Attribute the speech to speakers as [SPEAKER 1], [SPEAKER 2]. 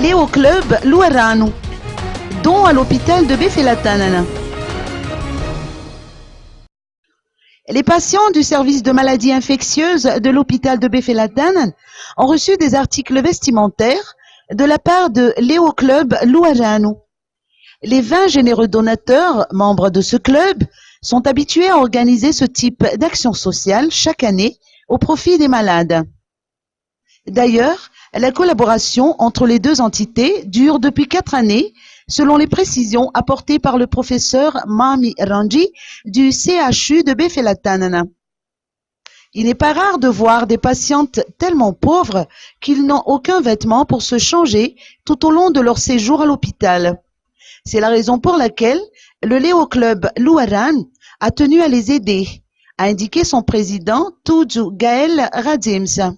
[SPEAKER 1] Léo Club Louarano, don à l'hôpital de Befelatana. Les patients du service de maladies infectieuses de l'hôpital de Befelatana ont reçu des articles vestimentaires de la part de Léo Club Louarano. Les 20 généreux donateurs, membres de ce club, sont habitués à organiser ce type d'action sociale chaque année au profit des malades. D'ailleurs, la collaboration entre les deux entités dure depuis 4 années, selon les précisions apportées par le professeur Mami Ranji du CHU de Befelatana. Il n'est pas rare de voir des patientes tellement pauvres qu'ils n'ont aucun vêtement pour se changer tout au long de leur séjour à l'hôpital. C'est la raison pour laquelle le Léo Club Louarano a tenu à les aider, a indiqué son président Tuju Gaël Radims.